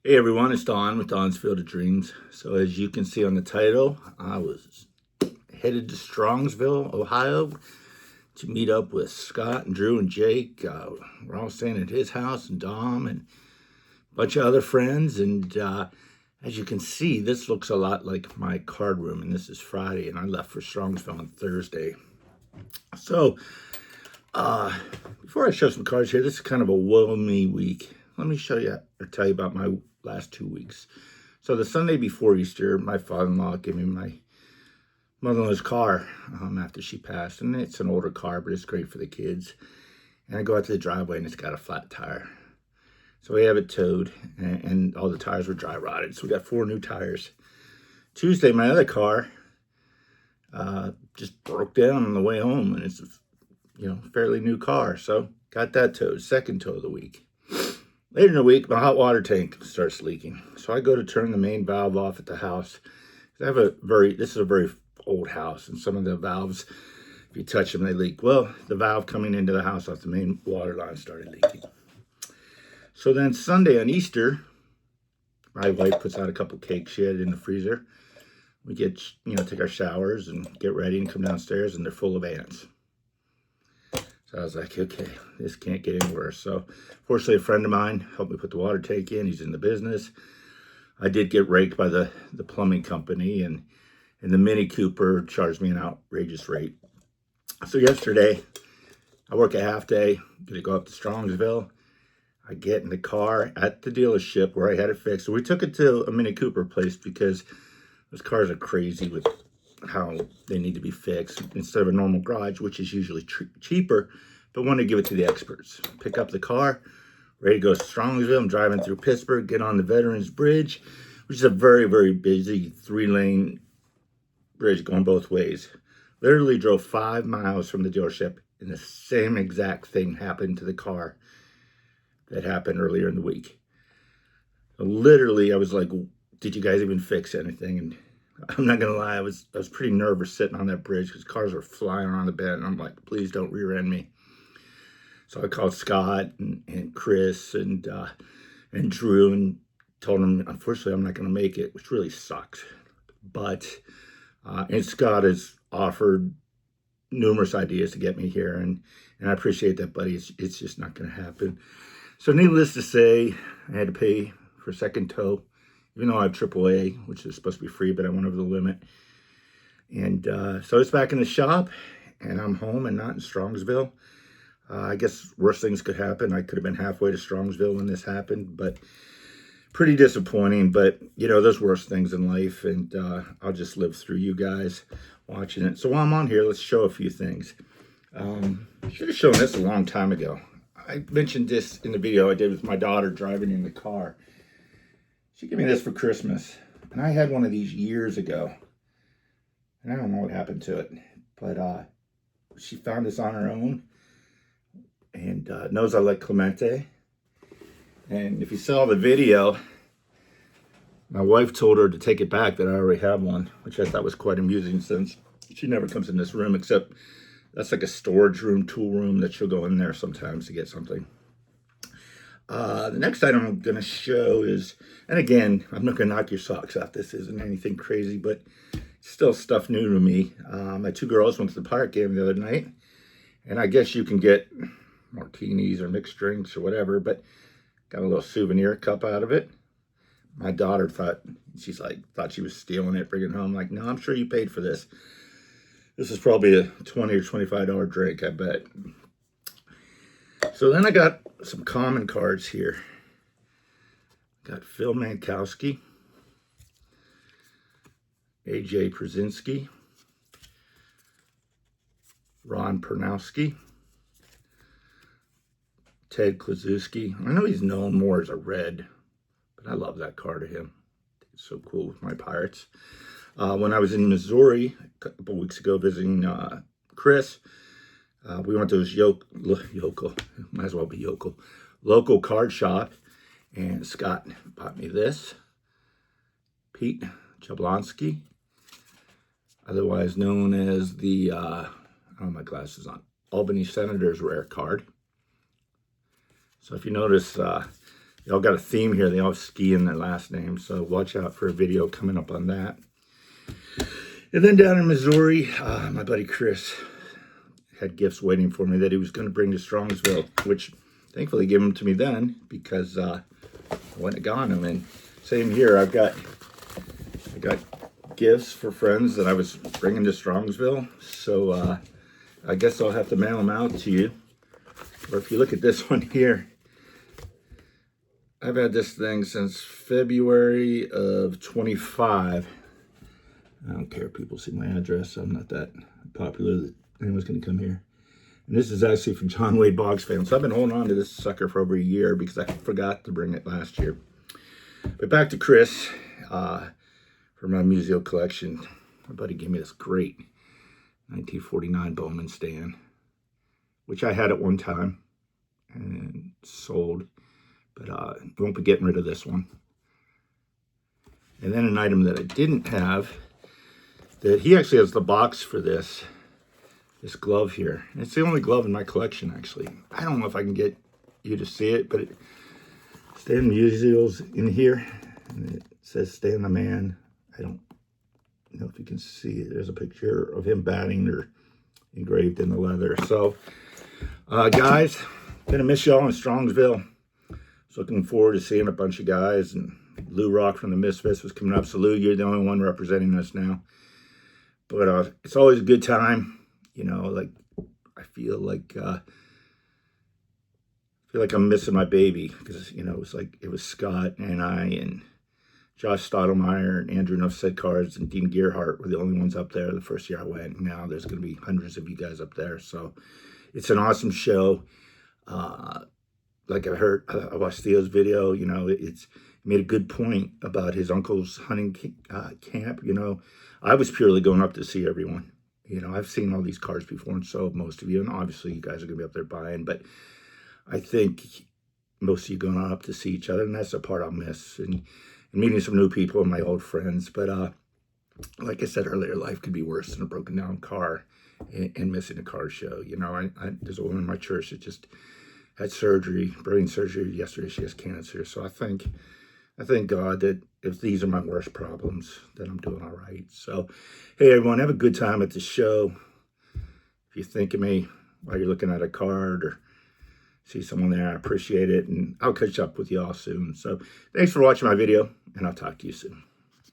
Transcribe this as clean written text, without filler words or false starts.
Hey everyone, it's Don with Don's Field of Dreams. So as you can see on the title, I was headed to Strongsville, Ohio to meet up with Scott and Drew and Jake. We're all staying at his house and Dom and a bunch of other friends. And as you can see, this looks a lot like my card room, and this is Friday, and I left for Strongsville on Thursday. So before I show some cards here, this is kind of a woe me week. Let me show you or tell you about my last 2 weeks. So the Sunday before Easter, my father-in-law gave me my mother-in-law's car after she passed. And it's an older car, but it's great for the kids. And I go out to the driveway and it's got a flat tire. So we have it towed and all the tires were dry rotted. So we got 4 new tires. Tuesday, my other car just broke down on the way home, and it's a fairly new car. So got that towed, second tow of the week. Later in the week, my hot water tank starts leaking. So I go to turn the main valve off at the house. This is a very old house, and some of the valves, if you touch them, they leak. Well, the valve coming into the house off the main water line started leaking. So then Sunday on Easter, my wife puts out a couple cakes she had in the freezer. We get, take our showers and get ready and come downstairs, and they're full of ants. So I was like, okay, this can't get any worse. So fortunately, a friend of mine helped me put the water tank in. He's in the business. I did get raked by the plumbing company, and the Mini Cooper charged me an outrageous rate. So yesterday, I work a half day, gonna go up to Strongsville. I get in the car at the dealership where I had it fixed. So we took it to a Mini Cooper place because those cars are crazy with how they need to be fixed instead of a normal garage, which is usually cheaper, but want to give it to the experts. Pick up the car, ready to go to Strongsville. I'm driving through Pittsburgh, get on the Veterans Bridge, which is a very, very busy 3-lane bridge going both ways. Literally drove 5 miles from the dealership, and the same exact thing happened to the car that happened earlier in the week. So literally, I was like, did you guys even fix anything? And I'm not gonna lie, I was pretty nervous sitting on that bridge because cars were flying around the bend, and I'm like, please don't rear end me. So I called Scott and Chris and Drew and told them, unfortunately, I'm not gonna make it, which really sucks. But and Scott has offered numerous ideas to get me here, and I appreciate that, buddy. It's just not gonna happen. So needless to say, I had to pay for a second tow, even though I have AAA, which is supposed to be free, but I went over the limit. And so it's back in the shop, and I'm home and not in Strongsville. I guess worse things could happen. I could have been halfway to Strongsville when this happened, but pretty disappointing. But, there's worse things in life, and I'll just live through you guys watching it. So while I'm on here, let's show a few things. I should have shown this a long time ago. I mentioned this in the video I did with my daughter driving in the car. She gave me this for Christmas, and I had one of these years ago, and I don't know what happened to it, but she found this on her own, and knows I like Clemente. And if you saw the video, my wife told her to take it back, that I already have one, which I thought was quite amusing, since she never comes in this room, except that's like a storage room, tool room, that she'll go in there sometimes to get something. The next item I'm going to show is, and again, I'm not going to knock your socks off. This isn't anything crazy, but still stuff new to me. My 2 girls went to the pirate game the other night, and I guess you can get martinis or mixed drinks or whatever, but got a little souvenir cup out of it. My daughter thought she was stealing it, bringing it home. Like, no, I'm sure you paid for this. This is probably a $20 or $25 drink, I bet. So then I got some common cards here. Got Phil Mankowski, AJ Przinski, Ron Pernowski, Ted Kluszewski. I know he's known more as a red, but I love that card of him. It's so cool with my Pirates. When I was in Missouri a couple weeks ago visiting Chris, we went to his might as well be local card shop, and Scott bought me this. Pete Jablonski, otherwise known as the, I don't have my glasses on, Albany Senators rare card. So if you notice, They all got a theme here. They all ski in their last name. So watch out for a video coming up on that. And then down in Missouri, my buddy Chris had gifts waiting for me that he was going to bring to Strongsville, which thankfully gave them to me then because I went and got them. And same here, I got gifts for friends that I was bringing to Strongsville. So I guess I'll have to mail them out to you. Or if you look at this one here, I've had this thing since February of 25. I don't care if people see my address. I'm not that popular that anyone's going to come here. And this is actually from John Wade Boggs fan. So I've been holding on to this sucker for over a year because I forgot to bring it last year. But back to Chris for my museo collection. My buddy gave me this great 1949 Bowman stand, which I had at one time and sold. But won't be getting rid of this one. And then an item that I didn't have, that he actually has the box for this glove here. And it's the only glove in my collection, actually. I don't know if I can get you to see it, but Stan Musial's in here. And it says Stan the Man. I don't know if you can see it. There's a picture of him batting or engraved in the leather. So, guys, gonna miss y'all in Strongsville. So looking forward to seeing a bunch of guys. And Lou Rock from the Misfits was coming up. So Lou, you're the only one representing us now. But it's always a good time. You know, like I feel like I'm missing my baby because, you know, it was Scott and I and Josh Stottlemyre and Andrew Nuffset Cards and Dean Gearhart were the only ones up there the first year I went. Now there's going to be hundreds of you guys up there. So it's an awesome show. Like I watched Theo's video, you know, he made a good point about his uncle's hunting camp. You know, I was purely going up to see everyone. You know, I've seen all these cars before, and so have most of you. And obviously, you guys are going to be up there buying. But I think most of you going up to see each other, and that's the part I'll miss. And meeting some new people and my old friends. But like I said earlier, life could be worse than a broken down car and missing a car show. You know, there's a woman in my church that just had brain surgery yesterday. She has cancer. So I thank God that if these are my worst problems, that I'm doing all right. So, hey, everyone, have a good time at the show. If you think of me while you're looking at a card or see someone there, I appreciate it. And I'll catch up with you all soon. So thanks for watching my video, and I'll talk to you soon.